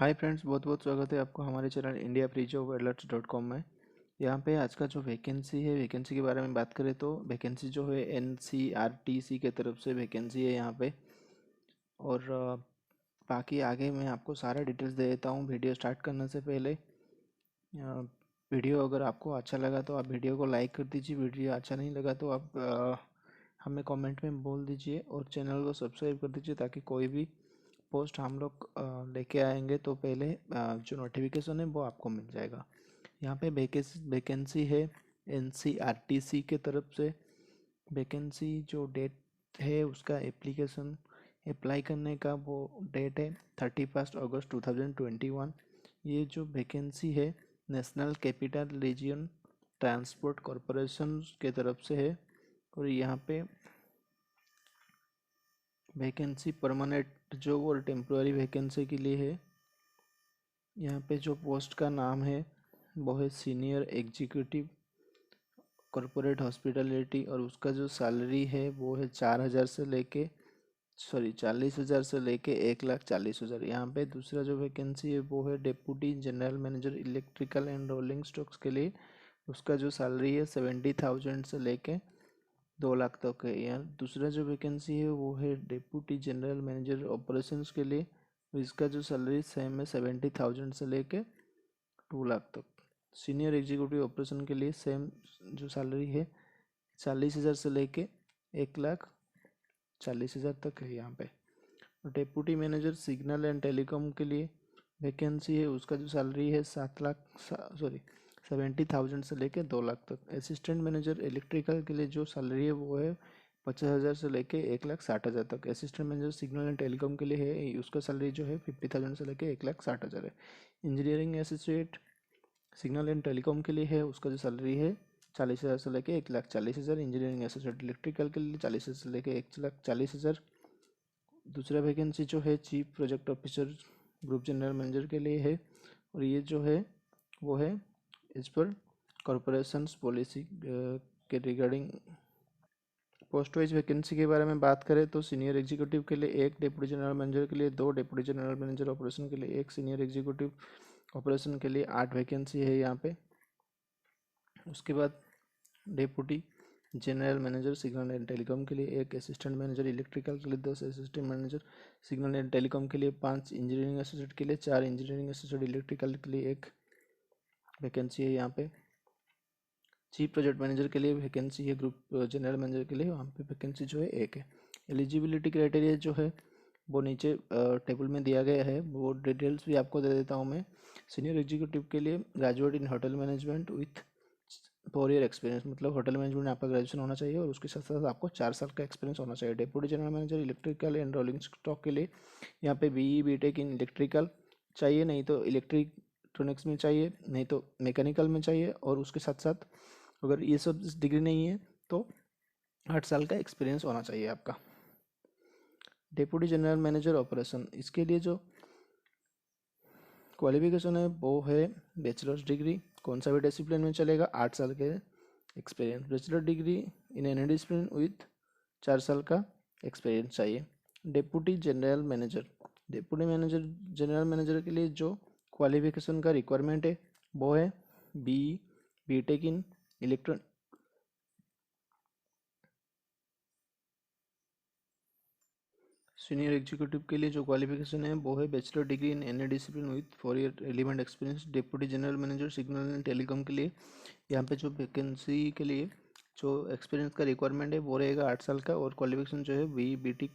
Hi friends, बहुत बहुत स्वागत है आपको हमारे चैनल इंडिया फ्री जॉब अलर्ट्स.com में। यहाँ पे आज का जो वैकेंसी है, वैकेंसी के बारे में बात करें तो वैकेंसी जो है NCRTC के तरफ से वैकेंसी है यहाँ पे। और बाकी आगे मैं आपको सारा डिटेल्स दे देता हूँ वीडियो स्टार्ट करने से पहले। वीडियो अगर आपको अच्छा लगा तो आप वीडियो को लाइक कर दीजिए, वीडियो अच्छा नहीं लगा तो आप हमें कमेंट में बोल दीजिए और चैनल को सब्सक्राइब कर दीजिए ताकि कोई भी पोस्ट हम लोग लेके आएंगे तो पहले जो नोटिफिकेशन है वो आपको मिल जाएगा। यहाँ पे वैकेंसी है NCRTC के तरफ से। वैकेंसी जो डेट है उसका एप्लीकेशन अप्लाई करने का वो डेट है 31 अगस्त 2021। ये जो वैकेंसी है national capital region transport corporation के तरफ से है। और यहाँ पे वैकेंसी परमानेंट जॉब और टेम्प्रोरी वैकेंसी के लिए है। यहाँ पे जो पोस्ट का नाम है वो है सीनियर एग्जीक्यूटिव कॉरपोरेट हॉस्पिटैलिटी और उसका जो सैलरी है वो है 40,000 से लेके 1,40,000। यहाँ पे दूसरा जो वैकेंसी है वो है deputy general manager electrical and rolling stocks के लिए। उसका जो सैलरी है 70,000 से लेके 2 लाख तक है। यहाँ दूसरा जो वैकेंसी है वो है डेप्यूटी जनरल मैनेजर ऑपरेशंस के लिए। इसका जो सैलरी सेम है 70,000 से लेके 2 लाख तक। सीनियर एग्जीक्यूटिव ऑपरेशन के लिए सेम जो सैलरी है 40,000 से लेके 1,40,000 तक है यहाँ पे। Deputy manager signal and telecom के लिए वैकेंसी है, उसका जो सैलरी है 70,000 से लेके 2 लाख तक। असिस्टेंट मैनेजर इलेक्ट्रिकल के लिए जो सैलरी है वो है 50,000 से लेके 1,60,000 तक। Assistant manager signal and telecom के लिए है, उसका सैलरी जो है 50,000 से लेके 1,60,000 है। Engineering associate signal and telecom के लिए है, उसका जो सैलरी है 40,000 से लेके 1,40,000। इंजीनियरिंग एसोसिएट इलेक्ट्रिकल के लिए 40,000 से लेके 1,40,000। दूसरा वैकेंसी जो है chief project officer group general manager के लिए है और ये जो है वो है इस पर कॉरपोरेशन पॉलिसी के रिगार्डिंग। पोस्ट वाइज वैकेंसी के बारे में बात करें तो सीनियर एग्जीक्यूटिव के लिए 1, डेप्यूटी जनरल मैनेजर के लिए 2, डेप्यूटी जनरल मैनेजर ऑपरेशन के लिए 1, सीनियर एग्जीक्यूटिव ऑपरेशन के लिए 8 वैकेंसी है यहाँ पे। उसके बाद deputy general manager signal and telecom के लिए 1, असिस्टेंट मैनेजर इलेक्ट्रिकल के लिए 10, assistant manager signal and telecom के लिए 5, इंजीनियरिंग एसोसिएट के लिए 4, इंजीनियरिंग एसोसिएट इलेक्ट्रिकल के लिए 1 वैकेंसी है यहाँ पे। चीफ प्रोजेक्ट मैनेजर के लिए वैकेंसी है, ग्रुप जनरल मैनेजर के लिए वहाँ पे वैकेंसी जो है 1 है। एलिजिबिलिटी क्राइटेरिया जो है वो नीचे टेबल में दिया गया है, वो डिटेल्स भी आपको दे देता हूँ मैं। सीनियर एग्जीक्यूटिव के लिए graduate in hotel management with 4 year experience, मतलब होटल मैनेजमेंट में आपका ग्रेजुएशन होना चाहिए और उसके साथ साथ आपको 4 साल का एक्सपीरियंस होना चाहिए। Deputy general manager electrical and rolling stock के लिए यहाँ पे BE/BTech इन इलेक्ट्रिकल चाहिए, नहीं तो इलेक्ट्रॉनिक्स में चाहिए, नहीं तो मैकेनिकल में चाहिए। और उसके साथ साथ अगर ये सब डिग्री नहीं है तो 8 साल का एक्सपीरियंस होना चाहिए आपका। डेप्यूटी जनरल मैनेजर ऑपरेशन, इसके लिए जो क्वालिफिकेशन है वो है बैचलर्स डिग्री, कौन सा भी डिसिप्लिन में चलेगा, 8 साल के experience. Bachelor degree in any discipline with 4 साल का एक्सपीरियंस चाहिए। Deputy general manager, deputy manager general manager के लिए जो क्वालिफिकेशन का रिक्वायरमेंट है वो है BE/BTech इन इलेक्ट्रॉन। सीनियर एग्जीक्यूटिव के लिए जो क्वालिफिकेशन है वो है bachelor degree in any discipline with 4 year relevant experience. Deputy general manager signal and telecom के लिए यहाँ पे जो वैकेंसी के लिए जो एक्सपीरियंस का रिक्वायरमेंट है वो रहेगा 8 साल का और क्वालिफिकेशन जो है बीटेक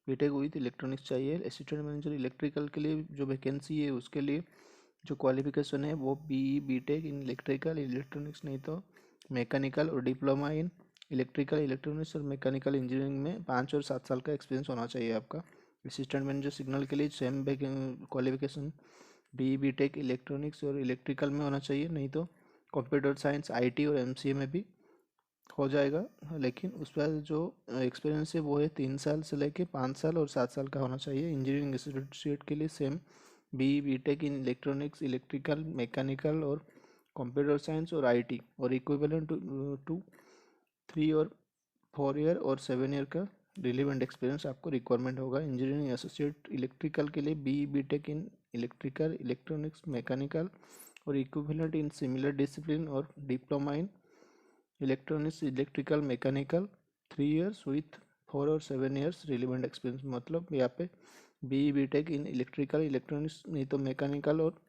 विथ इलेक्ट्रॉनिक्स चाहिए। असिस्टेंट मैनेजर इलेक्ट्रिकल के लिए जो वैकेंसी है उसके लिए जो क्वालिफिकेशन है वो BE/BTech इन इलेक्ट्रिकल इलेक्ट्रॉनिक्स, नहीं तो मैकेनिकल और डिप्लोमा इन इलेक्ट्रिकल इलेक्ट्रॉनिक्स और मैकेनिकल इंजीनियरिंग में 5 और 7 साल का एक्सपीरियंस होना चाहिए आपका। असिस्टेंट मैनेजर सिग्नल के लिए सेम क्वालिफिकेशन BE/BTech इलेक्ट्रॉनिक्स और इलेक्ट्रिकल में होना चाहिए, नहीं तो कंप्यूटर साइंस IT और MCA में भी हो जाएगा। लेकिन उस पर जो एक्सपीरियंस है वो है 3 साल से लेके 5 साल और 7 साल का होना चाहिए। इंजीनियरिंग एसोसिएट के लिए same BE/BTech in electronics electrical mechanical और कंप्यूटर साइंस और IT और इक्विवेलेंट टू 3 और 4 ईयर और 7 ईयर का रिलेवेंट एक्सपीरियंस आपको रिक्वायरमेंट होगा। इंजीनियरिंग एसोसिएट इलेक्ट्रिकल के लिए BE/BTech in electrical, electronics, mechanical और इक्विवेलेंट इन सिमिलर डिसिप्लिन और diploma in electronics, electrical, mechanical 3 years with 4 और 7 ईयर्स रिलेवेंट एक्सपीरियंस। मतलब यहाँ पे BE BTech in electrical, electronics, नहीं तो मैकेनिकल और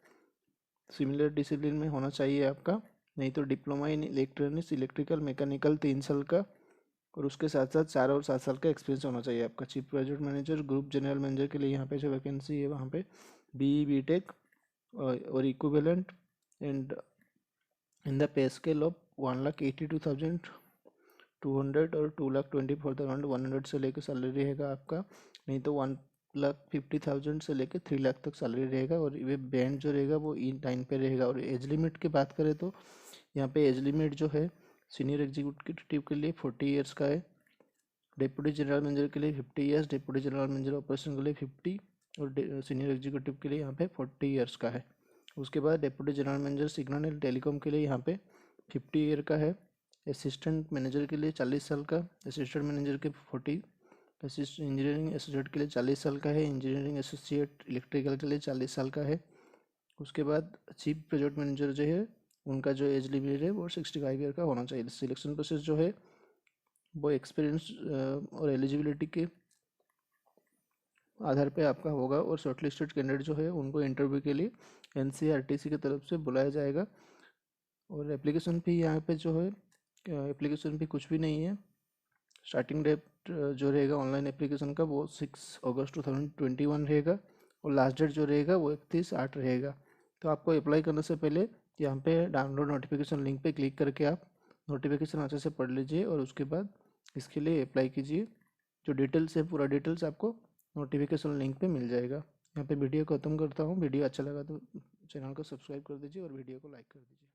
सिमिलर डिसिप्लिन में होना चाहिए आपका, नहीं तो diploma in electronics, electrical, mechanical 3 साल का, और उसके साथ साथ 4 और 7 साल का एक्सपीरियंस होना चाहिए आपका। Chief project manager, group general manager के लिए यहाँ पे जो वैकेंसी है वहाँ पे BE BTech और equivalent and in the pay scale of 1,82,200 और 2,24,100 से लेकर सैलरी रहेगा आपका, नहीं तो 1,50,000 से लेकर 3 लाख तक सैलरी रहेगा। और ये बैंड जो रहेगा वो E9 पे रहेगा। और एज लिमिट की बात करें तो यहाँ पे एज लिमिट जो है सीनियर एग्जीक्यूटिव के लिए 40 ईयर्स का है, डिप्टी जनरल मैनेजर के लिए 50 years, deputy general manager operation के लिए 50 और सीनियर एग्जीक्यूटिव के लिए यहाँ पे 40 ईयर्स का है। उसके बाद deputy general manager signal and telecom के लिए यहाँ पे 50 ईयर का है। असिस्टेंट मैनेजर के लिए 40 साल का, असिस्टेंट मैनेजर के 40, इंजीनियरिंग एसोसिएट के लिए 40 साल का है, इंजीनियरिंग एसोसिएट इलेक्ट्रिकल के लिए 40 साल का है। उसके बाद चीफ प्रोजेक्ट मैनेजर जो है उनका जो एज लिमिट है वो 65 ईयर का होना चाहिए। सिलेक्शन प्रोसेस जो है वो एक्सपीरियंस और एलिजिबिलिटी के आधार पे आपका होगा। और शॉर्टलिस्टेड कैंडिडेट जो है उनको इंटरव्यू के लिए NCERTC की तरफ से बुलाया जाएगा। और एप्लीकेशन फी यहाँ पे जो है, एप्लीकेशन फी कुछ भी नहीं है। स्टार्टिंग डेट जो रहेगा ऑनलाइन एप्लीकेशन का वो 6 अगस्त 2021 रहेगा, और लास्ट डेट जो रहेगा वो 31/8 रहेगा। तो आपको अप्लाई करने से पहले यहाँ पे डाउनलोड नोटिफिकेशन लिंक पे क्लिक करके आप नोटिफिकेशन अच्छे से पढ़ लीजिए और उसके बाद इसके लिए अप्लाई कीजिए। जो डिटेल्स है पूरा डिटेल्स आपको नोटिफिकेशन लिंक पे मिल जाएगा। यहाँ पे वीडियो खत्म करता हूँ। वीडियो अच्छा लगा तो चैनल को सब्सक्राइब कर दीजिए और वीडियो को लाइक कर दीजिए।